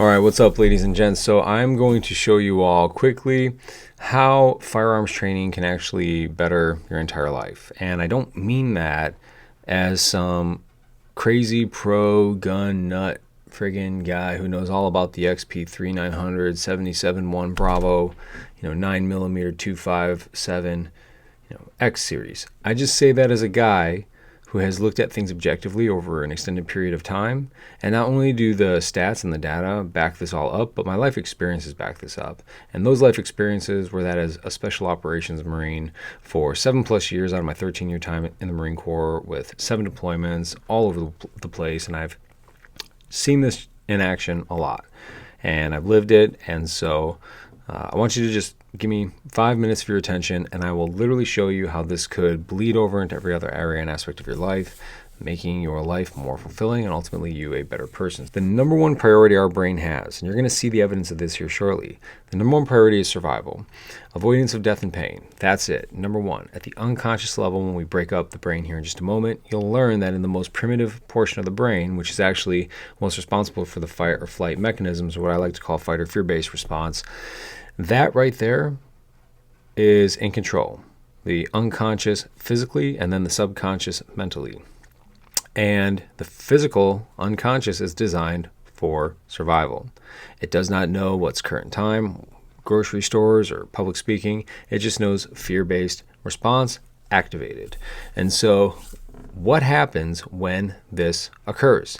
All right, what's up, ladies and gents? So I'm going to show you all quickly how firearms training can actually better your entire life. And I don't mean that as some crazy pro gun nut friggin' guy who knows all about the XP3 900, 77-1 Bravo, 9mm 257, X series. I just say that as a guy who has looked at things objectively over an extended period of time. And not only do the stats and the data back this all up, but my life experiences back this up. And those life experiences were that as a special operations Marine for 7+ years out of my 13-year time in the Marine Corps with 7 deployments all over the place. And I've seen this in action a lot. And I've lived it. And so I want you to just give me 5 minutes of your attention, and I will literally show you how this could bleed over into every other area and aspect of your life, making your life more fulfilling and ultimately you a better person. The number one priority our brain has, and you're going to see the evidence of this here shortly, the number one priority is survival. Avoidance of death and pain. That's it. Number one. At the unconscious level, when we break up the brain here in just a moment, you'll learn that in the most primitive portion of the brain, which is actually most responsible for the fight or flight mechanisms, or what I like to call fight or fear-based response, that right there is in control. The unconscious physically and then the subconscious mentally. And the physical unconscious is designed for survival. It does not know what's current time, grocery stores, or public speaking. It just knows fear-based response activated. And so what happens when this occurs?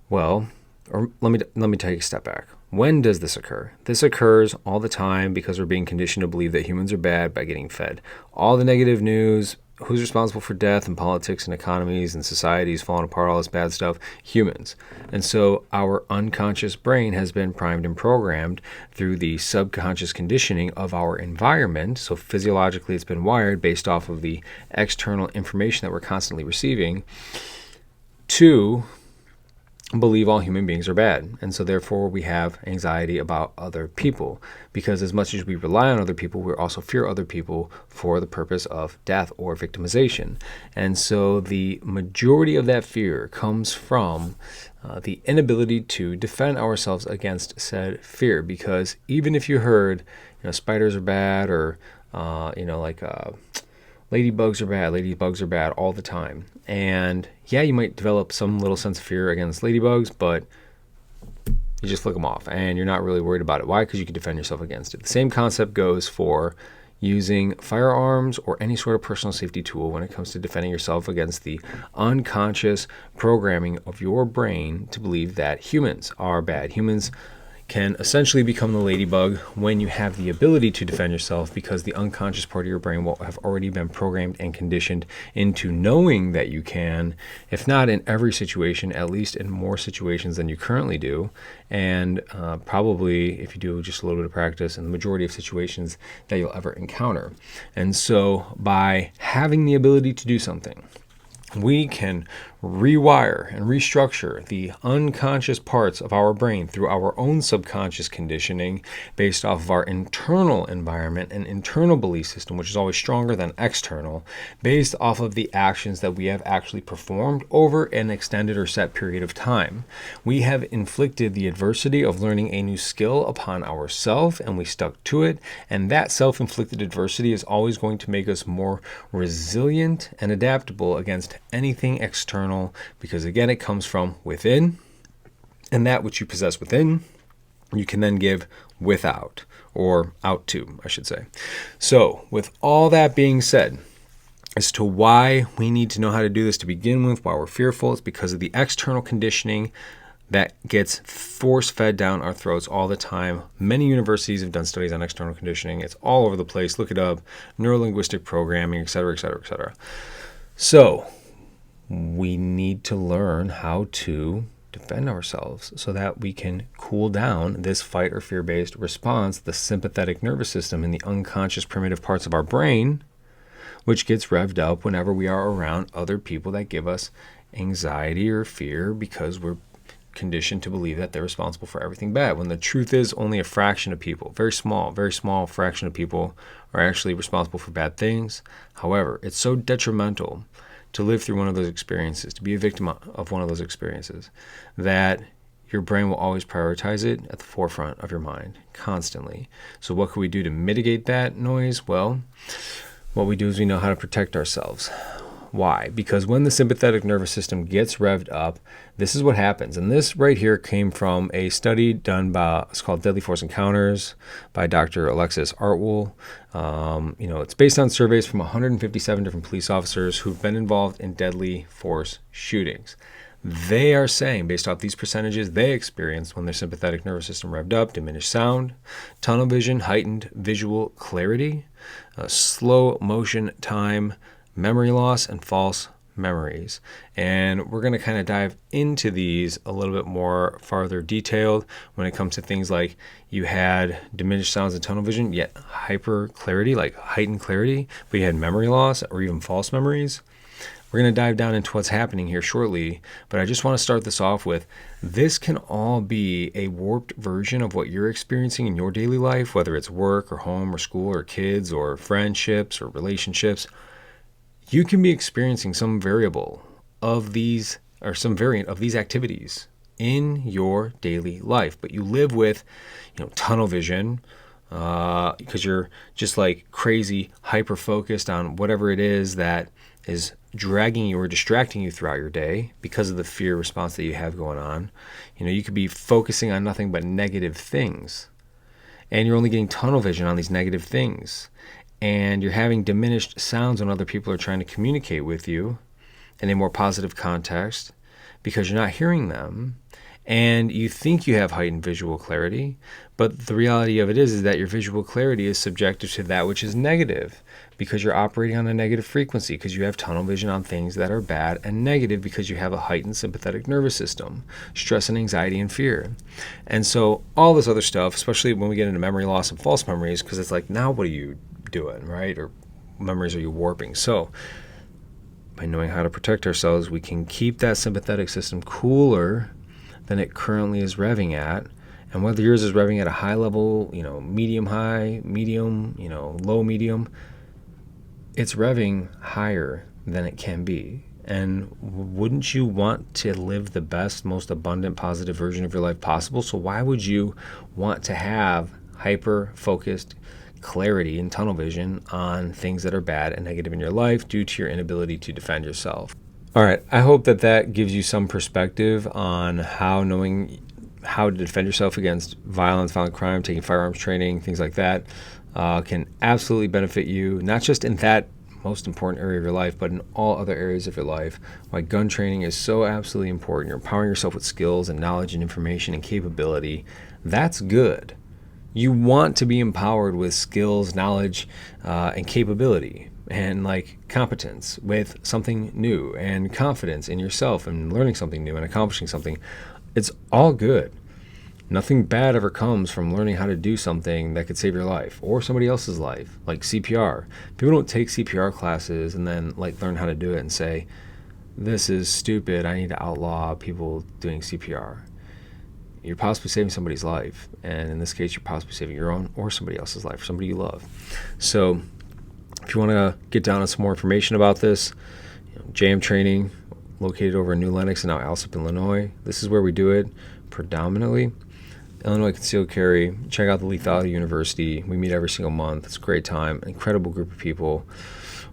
Well, or let me take a step back. When does this occur? This occurs all the time because we're being conditioned to believe that humans are bad by getting fed all the negative news. Who's responsible for death and politics and economies and societies falling apart, all this bad stuff? Humans. And so our unconscious brain has been primed and programmed through the subconscious conditioning of our environment. So physiologically, it's been wired based off of the external information that we're constantly receiving to believe all human beings are bad. And so therefore we have anxiety about other people, because as much as we rely on other people, we also fear other people for the purpose of death or victimization. And so the majority of that fear comes from the inability to defend ourselves against said fear. Because even if you heard, spiders are bad, or ladybugs are bad all the time. And yeah, you might develop some little sense of fear against ladybugs, but you just flick them off and you're not really worried about it. Why? Because you can defend yourself against it. The same concept goes for using firearms or any sort of personal safety tool when it comes to defending yourself against the unconscious programming of your brain to believe that humans are bad. Humans can essentially become the ladybug when you have the ability to defend yourself, because the unconscious part of your brain will have already been programmed and conditioned into knowing that you can, if not in every situation, at least in more situations than you currently do, and probably, if you do just a little bit of practice, in the majority of situations that you'll ever encounter. And so by having the ability to do something, we can rewire and restructure the unconscious parts of our brain through our own subconscious conditioning based off of our internal environment and internal belief system, which is always stronger than external, based off of the actions that we have actually performed over an extended or set period of time. We have inflicted the adversity of learning a new skill upon ourselves, and we stuck to it, and that self-inflicted adversity is always going to make us more resilient and adaptable against anything external, because again, it comes from within, and that which you possess within you can then give without, or out to, I should say. So with all that being said, as to why we need to know how to do this to begin with, why we're fearful, it's because of the external conditioning that gets force-fed down our throats all the time. Many universities have done studies on external conditioning. It's all over the place. Look it up. Neurolinguistic programming, et cetera, et cetera, et cetera. So we need to learn how to defend ourselves so that we can cool down this fight or fear-based response, the sympathetic nervous system in the unconscious primitive parts of our brain, which gets revved up whenever we are around other people that give us anxiety or fear, because we're conditioned to believe that they're responsible for everything bad, when the truth is only a fraction of people, very small fraction of people are actually responsible for bad things. However, it's so detrimental to live through one of those experiences, to be a victim of one of those experiences, that your brain will always prioritize it at the forefront of your mind constantly. So what can we do to mitigate that noise? Well, what we do is we know how to protect ourselves. Why? Because when the sympathetic nervous system gets revved up, this is what happens. And this right here came from a study done by, it's called Deadly Force Encounters by Dr. Alexis Artwool. It's based on surveys from 157 different police officers who've been involved in deadly force shootings. They are saying, based off these percentages they experienced when their sympathetic nervous system revved up, diminished sound, tunnel vision, heightened visual clarity, slow motion time, memory loss, and false memories. And we're going to kind of dive into these a little bit more farther detailed when it comes to things like you had diminished sounds and tunnel vision, yet hyper clarity, like heightened clarity, but you had memory loss or even false memories. We're going to dive down into what's happening here shortly, but I just want to start this off with, this can all be a warped version of what you're experiencing in your daily life, whether it's work or home or school or kids or friendships or relationships. You can be experiencing some variable of these, or some variant of these activities in your daily life, but you live with, tunnel vision, because you're just like crazy hyper focused on whatever it is that is dragging you or distracting you throughout your day because of the fear response that you have going on. You could be focusing on nothing but negative things, and you're only getting tunnel vision on these negative things, and you're having diminished sounds when other people are trying to communicate with you in a more positive context because you're not hearing them, and you think you have heightened visual clarity, but the reality of it is that your visual clarity is subjective to that which is negative because you're operating on a negative frequency, because you have tunnel vision on things that are bad and negative because you have a heightened sympathetic nervous system, stress and anxiety and fear. And so all this other stuff, especially when we get into memory loss and false memories, because it's like, now what are you doing, right? Or memories are you warping? So by knowing how to protect ourselves, we can keep that sympathetic system cooler than it currently is revving at. And whether yours is revving at a high level, medium high, medium, low medium, it's revving higher than it can be. And wouldn't you want to live the best, most abundant, positive version of your life possible? So why would you want to have hyper-focused clarity and tunnel vision on things that are bad and negative in your life due to your inability to defend yourself? All right, I hope that gives you some perspective on how knowing how to defend yourself against violence, violent crime, taking firearms training, things like that, can absolutely benefit you, not just in that most important area of your life, but in all other areas of your life. Why gun training is so absolutely important. You're empowering yourself with skills and knowledge and information and capability. That's good. You want to be empowered with skills, knowledge, and capability, and competence with something new, and confidence in yourself and learning something new and accomplishing something. It's all good. Nothing bad ever comes from learning how to do something that could save your life or somebody else's life, like CPR. People don't take CPR classes and then learn how to do it and say, this is stupid, I need to outlaw people doing CPR. You're possibly saving somebody's life, and in this case you're possibly saving your own or somebody else's life, or somebody you love. So if you want to get down on some more information about this, JAM training located over in New Lenox and now Alsip, Illinois. This is where we do it predominantly. Illinois Concealed Carry. Check out the Lethality University. We meet every single month. It's a great time. An incredible group of people.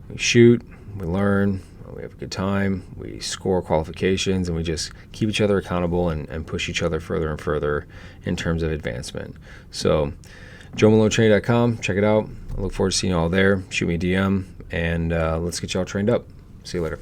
We shoot, we learn, we have a good time, we score qualifications, and we just keep each other accountable and push each other further and further in terms of advancement. So joemalonetraining.com, check it out. I look forward to seeing you all there. Shoot me a DM, and let's get you all trained up. See you later.